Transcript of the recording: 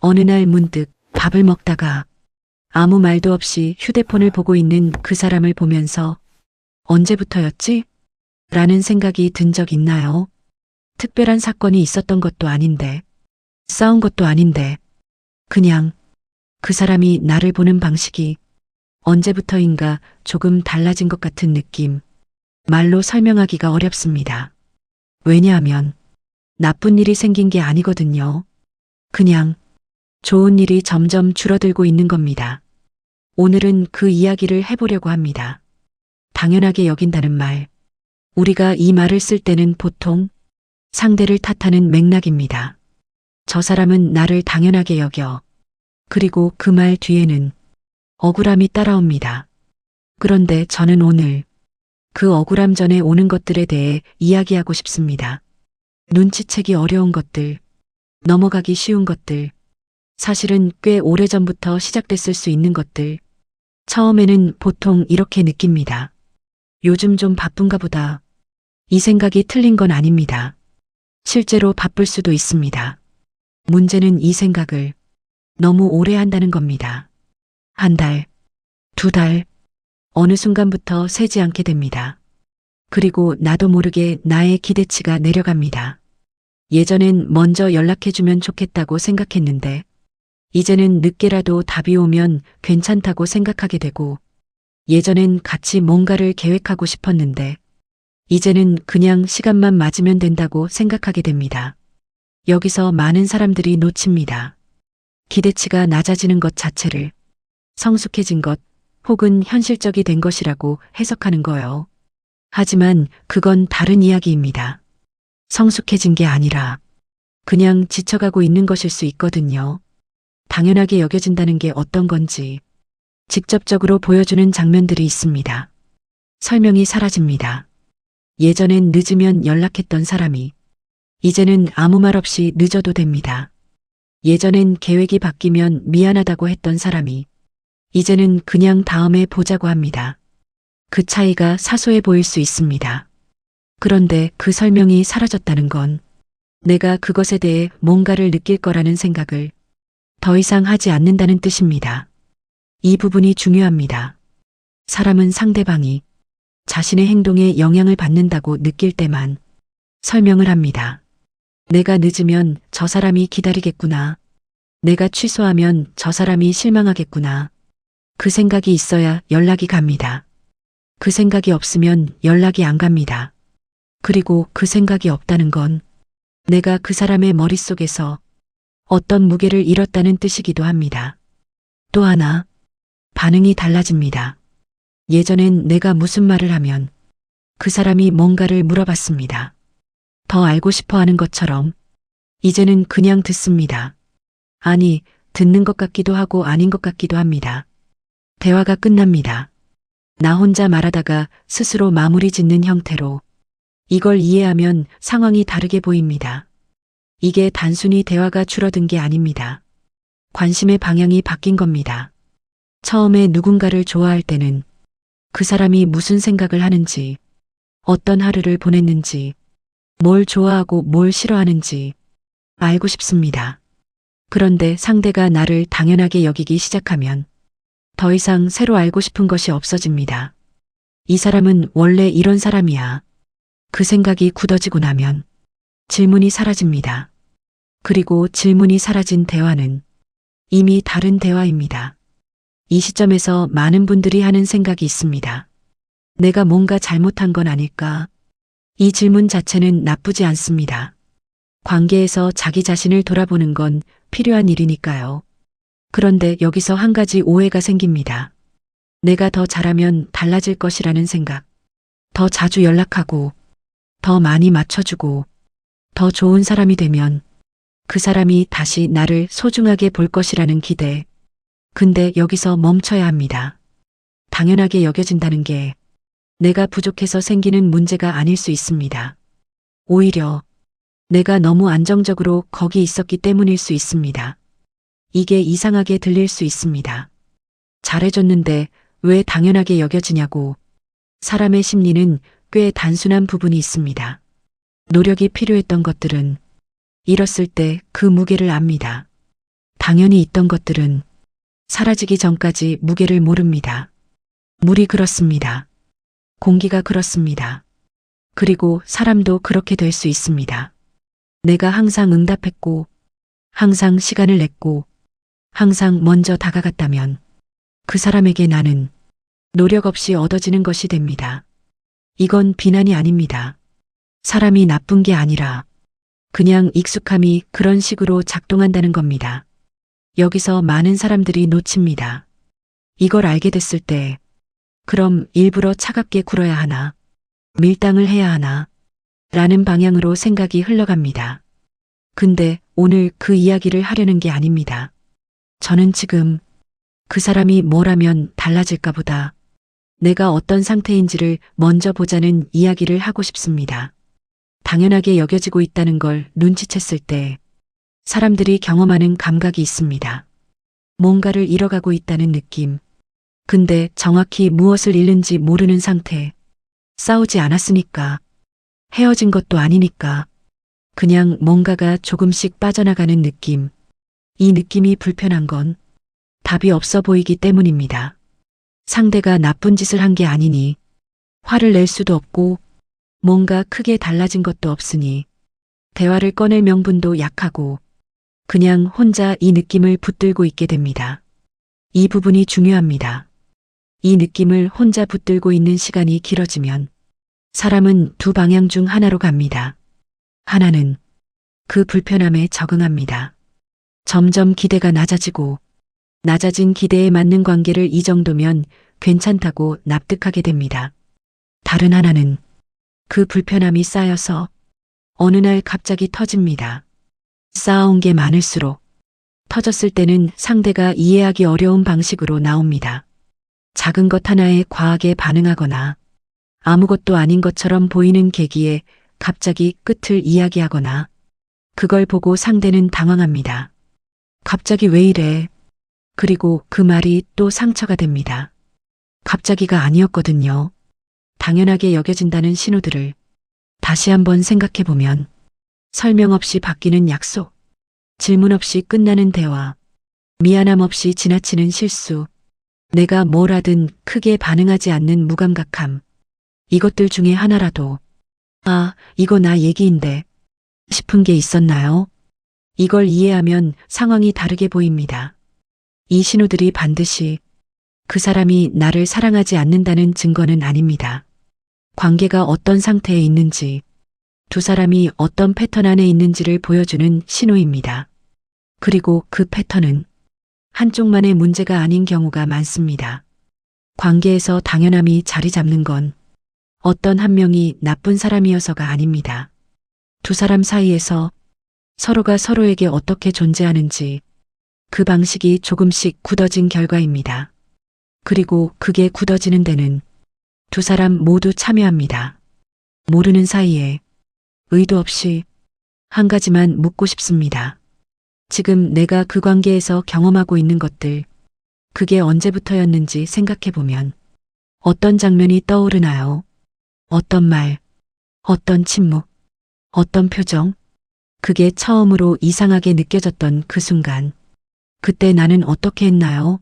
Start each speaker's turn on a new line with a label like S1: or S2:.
S1: 어느 날 문득 밥을 먹다가 아무 말도 없이 휴대폰을 보고 있는 그 사람을 보면서 언제부터였지? 라는 생각이 든 적 있나요? 특별한 사건이 있었던 것도 아닌데, 싸운 것도 아닌데, 그냥 그 사람이 나를 보는 방식이 언제부터인가 조금 달라진 것 같은 느낌. 말로 설명하기가 어렵습니다. 왜냐하면 나쁜 일이 생긴 게 아니거든요. 그냥 좋은 일이 점점 줄어들고 있는 겁니다. 오늘은 그 이야기를 해보려고 합니다. 당연하게 여긴다는 말. 우리가 이 말을 쓸 때는 보통 상대를 탓하는 맥락입니다. 저 사람은 나를 당연하게 여겨. 그리고 그 말 뒤에는 억울함이 따라옵니다. 그런데 저는 오늘 그 억울함 전에 오는 것들에 대해 이야기하고 싶습니다. 눈치채기 어려운 것들, 넘어가기 쉬운 것들, 사실은 꽤 오래전부터 시작됐을 수 있는 것들. 처음에는 보통 이렇게 느낍니다. 요즘 좀 바쁜가 보다. 이 생각이 틀린 건 아닙니다. 실제로 바쁠 수도 있습니다. 문제는 이 생각을 너무 오래 한다는 겁니다. 한 달, 두 달, 어느 순간부터 세지 않게 됩니다. 그리고 나도 모르게 나의 기대치가 내려갑니다. 예전엔 먼저 연락해주면 좋겠다고 생각했는데, 이제는 늦게라도 답이 오면 괜찮다고 생각하게 되고, 예전엔 같이 뭔가를 계획하고 싶었는데, 이제는 그냥 시간만 맞으면 된다고 생각하게 됩니다. 여기서 많은 사람들이 놓칩니다. 기대치가 낮아지는 것 자체를 성숙해진 것 혹은 현실적이 된 것이라고 해석하는 거요. 하지만 그건 다른 이야기입니다. 성숙해진 게 아니라 그냥 지쳐가고 있는 것일 수 있거든요. 당연하게 여겨진다는 게 어떤 건지 직접적으로 보여주는 장면들이 있습니다. 설명이 사라집니다. 예전엔 늦으면 연락했던 사람이 이제는 아무 말 없이 늦어도 됩니다. 예전엔 계획이 바뀌면 미안하다고 했던 사람이 이제는 그냥 다음에 보자고 합니다. 그 차이가 사소해 보일 수 있습니다. 그런데 그 설명이 사라졌다는 건 내가 그것에 대해 뭔가를 느낄 거라는 생각을 더 이상 하지 않는다는 뜻입니다. 이 부분이 중요합니다. 사람은 상대방이 자신의 행동에 영향을 받는다고 느낄 때만 설명을 합니다. 내가 늦으면 저 사람이 기다리겠구나. 내가 취소하면 저 사람이 실망하겠구나. 그 생각이 있어야 연락이 갑니다. 그 생각이 없으면 연락이 안 갑니다. 그리고 그 생각이 없다는 건 내가 그 사람의 머릿속에서 어떤 무게를 잃었다는 뜻이기도 합니다. 또 하나, 반응이 달라집니다. 예전엔 내가 무슨 말을 하면 그 사람이 뭔가를 물어봤습니다. 더 알고 싶어 하는 것처럼 이제는 그냥 듣습니다. 아니, 듣는 것 같기도 하고 아닌 것 같기도 합니다. 대화가 끝납니다. 나 혼자 말하다가 스스로 마무리 짓는 형태로. 이걸 이해하면 상황이 다르게 보입니다. 이게 단순히 대화가 줄어든 게 아닙니다. 관심의 방향이 바뀐 겁니다. 처음에 누군가를 좋아할 때는 그 사람이 무슨 생각을 하는지, 어떤 하루를 보냈는지, 뭘 좋아하고 뭘 싫어하는지 알고 싶습니다. 그런데 상대가 나를 당연하게 여기기 시작하면 더 이상 새로 알고 싶은 것이 없어집니다. 이 사람은 원래 이런 사람이야. 그 생각이 굳어지고 나면 질문이 사라집니다. 그리고 질문이 사라진 대화는 이미 다른 대화입니다. 이 시점에서 많은 분들이 하는 생각이 있습니다. 내가 뭔가 잘못한 건 아닐까? 이 질문 자체는 나쁘지 않습니다. 관계에서 자기 자신을 돌아보는 건 필요한 일이니까요. 그런데 여기서 한 가지 오해가 생깁니다. 내가 더 잘하면 달라질 것이라는 생각. 더 자주 연락하고, 더 많이 맞춰주고, 더 좋은 사람이 되면 그 사람이 다시 나를 소중하게 볼 것이라는 기대. 근데 여기서 멈춰야 합니다. 당연하게 여겨진다는 게 내가 부족해서 생기는 문제가 아닐 수 있습니다. 오히려 내가 너무 안정적으로 거기 있었기 때문일 수 있습니다. 이게 이상하게 들릴 수 있습니다. 잘해줬는데 왜 당연하게 여겨지냐고. 사람의 심리는 꽤 단순한 부분이 있습니다. 노력이 필요했던 것들은 잃었을 때 그 무게를 압니다. 당연히 있던 것들은 사라지기 전까지 무게를 모릅니다. 물이 그렇습니다. 공기가 그렇습니다. 그리고 사람도 그렇게 될 수 있습니다. 내가 항상 응답했고, 항상 시간을 냈고, 항상 먼저 다가갔다면 그 사람에게 나는 노력 없이 얻어지는 것이 됩니다. 이건 비난이 아닙니다. 사람이 나쁜 게 아니라 그냥 익숙함이 그런 식으로 작동한다는 겁니다. 여기서 많은 사람들이 놓칩니다. 이걸 알게 됐을 때, 그럼 일부러 차갑게 굴어야 하나, 밀당을 해야 하나, 라는 방향으로 생각이 흘러갑니다. 근데 오늘 그 이야기를 하려는 게 아닙니다. 저는 지금 그 사람이 뭘 하면 달라질까 보다 내가 어떤 상태인지를 먼저 보자는 이야기를 하고 싶습니다. 당연하게 여겨지고 있다는 걸 눈치챘을 때 사람들이 경험하는 감각이 있습니다. 뭔가를 잃어가고 있다는 느낌. 근데 정확히 무엇을 잃는지 모르는 상태. 싸우지 않았으니까. 헤어진 것도 아니니까. 그냥 뭔가가 조금씩 빠져나가는 느낌. 이 느낌이 불편한 건 답이 없어 보이기 때문입니다. 상대가 나쁜 짓을 한 게 아니니 화를 낼 수도 없고 뭔가 크게 달라진 것도 없으니 대화를 꺼낼 명분도 약하고 그냥 혼자 이 느낌을 붙들고 있게 됩니다. 이 부분이 중요합니다. 이 느낌을 혼자 붙들고 있는 시간이 길어지면 사람은 두 방향 중 하나로 갑니다. 하나는 그 불편함에 적응합니다. 점점 기대가 낮아지고 낮아진 기대에 맞는 관계를 이 정도면 괜찮다고 납득하게 됩니다. 다른 하나는 그 불편함이 쌓여서 어느 날 갑자기 터집니다. 쌓아온 게 많을수록 터졌을 때는 상대가 이해하기 어려운 방식으로 나옵니다. 작은 것 하나에 과하게 반응하거나 아무것도 아닌 것처럼 보이는 계기에 갑자기 끝을 이야기하거나 그걸 보고 상대는 당황합니다. 갑자기 왜 이래? 그리고 그 말이 또 상처가 됩니다. 갑자기가 아니었거든요. 당연하게 여겨진다는 신호들을 다시 한번 생각해 보면 설명 없이 바뀌는 약속, 질문 없이 끝나는 대화, 미안함 없이 지나치는 실수, 내가 뭘 하든 크게 반응하지 않는 무감각함, 이것들 중에 하나라도 아, 이거 나 얘기인데 싶은 게 있었나요? 이걸 이해하면 상황이 다르게 보입니다. 이 신호들이 반드시 그 사람이 나를 사랑하지 않는다는 증거는 아닙니다. 관계가 어떤 상태에 있는지, 두 사람이 어떤 패턴 안에 있는지를 보여주는 신호입니다. 그리고 그 패턴은 한쪽만의 문제가 아닌 경우가 많습니다. 관계에서 당연함이 자리 잡는 건 어떤 한 명이 나쁜 사람이어서가 아닙니다. 두 사람 사이에서 서로가 서로에게 어떻게 존재하는지 그 방식이 조금씩 굳어진 결과입니다. 그리고 그게 굳어지는 데는 두 사람 모두 참여합니다. 모르는 사이에 의도 없이 한 가지만 묻고 싶습니다. 지금 내가 그 관계에서 경험하고 있는 것들, 그게 언제부터였는지 생각해보면 어떤 장면이 떠오르나요? 어떤 말, 어떤 침묵, 어떤 표정? 그게 처음으로 이상하게 느껴졌던 그 순간, 그때 나는 어떻게 했나요?